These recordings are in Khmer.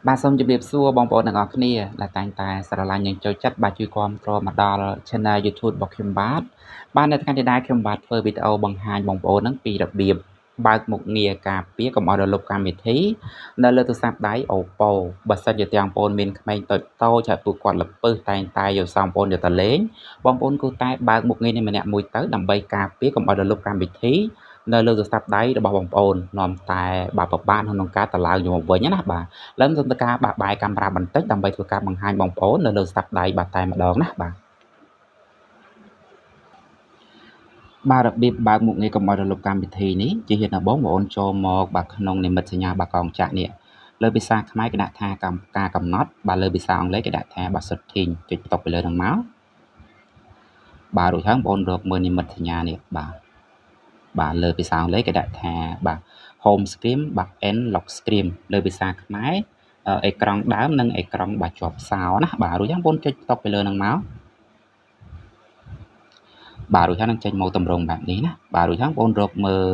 បាទសូមជម្រាបសួរបងប្អូនទាំងអស់គ្នាដែលតែងតែស្រឡាញ់និងចូលចិត្តបាទជួយគាំទ្រមកដល់ Channel YouTube របស់ខ្ញុំបាទនៅថ្ងៃនេះដែរខ្ញុំបាទធ្វើវីដេអូបង្ហាញបងប្អូនហ្នឹងពីរបៀបបើកមុខងារការពារកុំឲ្យរលុបកម្មវិធីនៅលើទូរស័ព្ទដៃ Oppo បើសិនជាទាំងបងប្អូនមានក្មេងតូចៗពួកគាត់ល្ពឹសតែងតែយកសំបងប្អូនយកទៅលេងបងប្អូនគួរតែបើកមុខងារនេះម្នាក់មួយទៅដើម្បីការពារកុំឲ្យរលុបកម្មវិធីនៅលើទូរស័ព្ទដៃរបស់បងប្អូននាំតែបាទពិបាកក្នុងការតឡើងយកមកវិញណាបាទឥឡូវសូមធ្វើការបាក់បាយកាមេរ៉ាបន្តិចដើម្បីធ្វើការបង្ហាញបងប្អូននៅលើស្តាប់ដៃបាទតែម្ដងណាបាទរបៀបបើកមុខងារកុំឲ្យរលុបកម្មវិធីនេះជាហេតុដំបូងបងប្អូនចូលមកបាទក្នុងនិមិត្តសញ្ញាបាទកងចក្រនេះលើភាសាខ្មែរគេដាក់ថាការកំណត់បាទលើភាសាអង់គ្លេសគេដាក់ថាបាទ setting ចុចបន្ទាប់ពីលើហ្នឹងមកបាទរួចហើយបងប្អូនរកមើលនិមិត្តសញ្ញានេះបាទលើភាសាអង់គ្លេសគេដាក់ថាបាទ home screen បាទ end lock screen លើភាសាខ្មែរអេក្រង់ដើមនិងអេក្រង់បាទជាប់សោណាបាទរួចហើយបងប្អូនចុចបន្ទាប់ពីលើហ្នឹងមកបាទរួចហើយនឹងចេញមកតម្រងបែបនេះណាបាទរួចហើយបងប្អូនរកមើល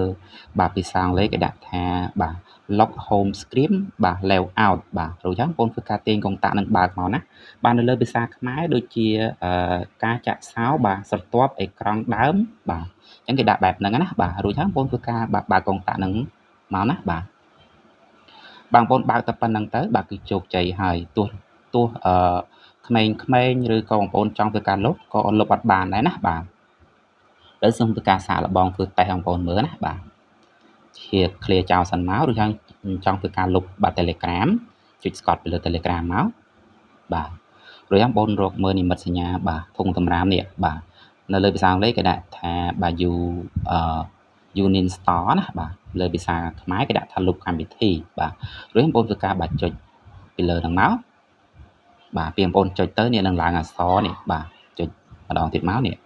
បាទភាសាអង់គ្លេសគេដាក់ថាបាទ lock home screen បាទ layout បាទរួចហើយបងប្អូនធ្វើការទាញកុងតាក់នឹងបើកមកណាបាទនៅលើភាសាខ្មែរដូចជាការចាក់សោបាទស្រទាប់អេក្រង់ដើមបាទអញ្ចឹងគេដាក់បែបហ្នឹងណាបាទរួចហើយបងប្អូនធ្វើការបើកកុងតាក់នឹងមកណាបាទបងប្អូនបើកតែប៉ុណ្្នឹងទៅបាទគឺជោគជ័យហើយទោះក្មេងៗឬក៏បងប្អូនចង់ធ្វើការលុបក៏លុបអត់បានដែរណាបាទដោយសូមធ្វើការសាកល្បងធ្វើតេស្តបងប្អូនមើលណាបាទជា clear ចោលសិនមកឬយ៉ាងចង់ធ្វើការលុបបាទ Telegram ចុចស្កត់ពីលើ Telegram មកបាទរួចបងប្អូនរកមើលនិមិត្តសញ្ញាបាទធុងតម្រាមនេះបាទនៅលើភាសាអង់គ្លេសគេដាក់ថាបាទ uninstall ណាបាទលើភាសាខ្មែរគេដាក់ថាលុបកម្មវិធីបាទរួចបងប្អូនធ្វើការបាទចុចពីលើហ្នឹងមកបាទពីបងប្អូនចុចទៅនេះនឹងឡើងអក្សរនេះបាទចុចម្ដងទៀតមកនេះ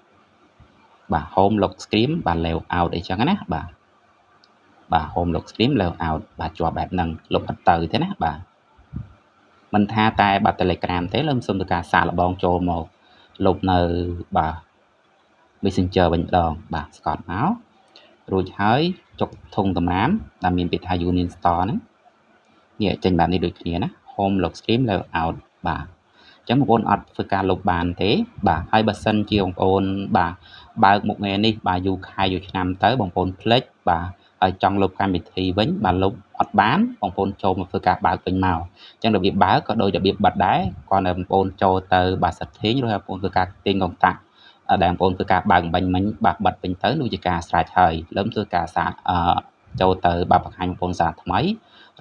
បាទ home lock screen បាទ layout អីចឹងណាបាទ home lock screen layout បាទជាប់បែបហ្នឹងលុបអត់ទៅទេណាបាទមិនថាតែបាទ Telegram ទេលើសូមធ្វើការសាកល្បងចូលមកលុបនៅបាទ Messenger វិញម្ដងបាទស្កត់មករួចហើយចុចធុងតម្រាមដែលមានពាក្យថា uninstall ហ្នឹងនេះចេញបែបនេះដូចគ្នាណា home lock screen layout បាទអញ្ចឹងបងប្អូនអត់ធ្វើការលុបបានទេបាទហើយបើសិនជាបងប្អូនបាទបើកមុខងារនេះបាទយូរខែយូរឆ្នាំទៅបងប្អូនភ្លេចបាទហើយចង់លុបកម្មវិធីវិញបាទលុបអត់បានបងប្អូនចូលមកធ្វើការបើកវិញមកអញ្ចឹងរបៀបបើកក៏ដូចរបៀបបិទដែរគាត់នៅបងប្អូនចូលទៅបាទ setting ឬបងប្អូនធ្វើការទាញកុងតាក់ដែលបងប្អូនធ្វើការបើកមិញបាទបិទវិញទៅនោះជាការស្រេចហើយលើធ្វើការសាកចូលទៅបាទបង្ហាញបងប្អូនសារថ្មី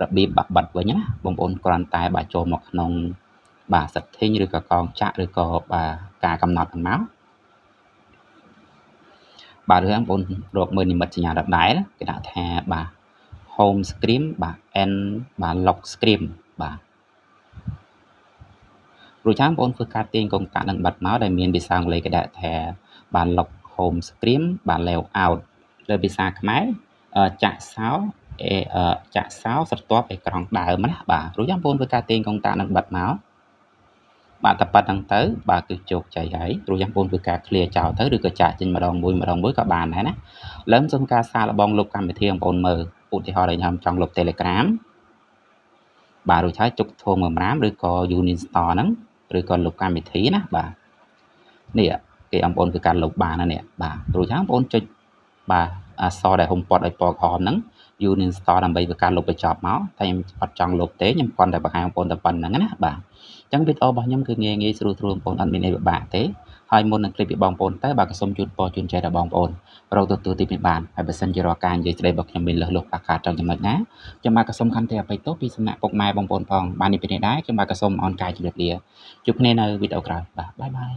របៀបបិទវិញណាបងប្អូនគ្រាន់តែបាទចូលមកក្នុងបាទ setting ឬក៏កងចក្រឬក៏បាទការកំណត់ហ្នឹងមកបាទរឿងបងប្អូនរកមើលនិមិត្តសញ្ញាដដែលគេដាក់ថាបាទ home screen បាទ end បាទ lock screen បាទរួចហើយបងប្អូនធ្វើការទាញកុងតាក់នឹងបិទមកដែលមានភាសាអង់គ្លេសគេដាក់ថាបាទ lock home screen បាទ layout លើភាសាខ្មែរចាក់សោស្រទាប់អេក្រង់ដើមណាបាទរួចបងប្អូនធ្វើការទាញកុងតាក់នឹងបិទមកបាទតែប៉ុណ្្នឹងទៅបាទគឺជោគជ័យហើយរួចបងប្អូនធ្វើការ clear ចោលទៅឬក៏ចាក់ចេញម្ដងមួយក៏បានដែរណាឥឡូវសូមការសាកល្បងលុបកម្មវិធីបងប្អូនមើលឧទាហរណ៍ដូចខ្ញុំចង់លុប Telegram បាទរួចហើយចុចធំបំរាមឬក៏ uninstall ហ្នឹងឬក៏លុបកម្មវិធីណាបាទនេះគេបងប្អូនធ្វើការលុបបានណានេះបាទរួចហើយបងប្អូនចុចបាទអក្សរដែលហ៊ុំព័ទ្ធដោយពណ៌ក្រហមហ្នឹង uninstall ដើម្បីធ្វើការលុបបញ្ចប់មកតែខ្ញុំអត់ចង់លុបទេខ្ញុំគ្រាន់តែបង្ហាញបងប្អូនតែប៉ុណ្្នឹងណាបាទអញ្ចឹងវីដេអូរបស់ខ្ញុំគឺងាយស្រួលបងប្អូនអត់មានអីពិបាកទេហើយមុននឹងคลิปពីបងប្អូនទៅបាទក៏សូមជូនពរជូនចែកដល់បងប្អូនរកទទួលទីមានបានហើយបើសិនជារាល់ការនិយាយស្ដីរបស់ខ្ញុំមានលើសលុបអាកាសចង់ចំណុចណាខ្ញុំបាទក៏សូមខន្តីអភ័យទោសពីសំណាក់ពុកម៉ែបងប្អូនផងបាននេះពេលនេះដែរខ្ញុំបាទក៏សូមអរកាយជម្រាបលាជួបគ្នានៅវីដេអូក្រោយបាទបាយបាយ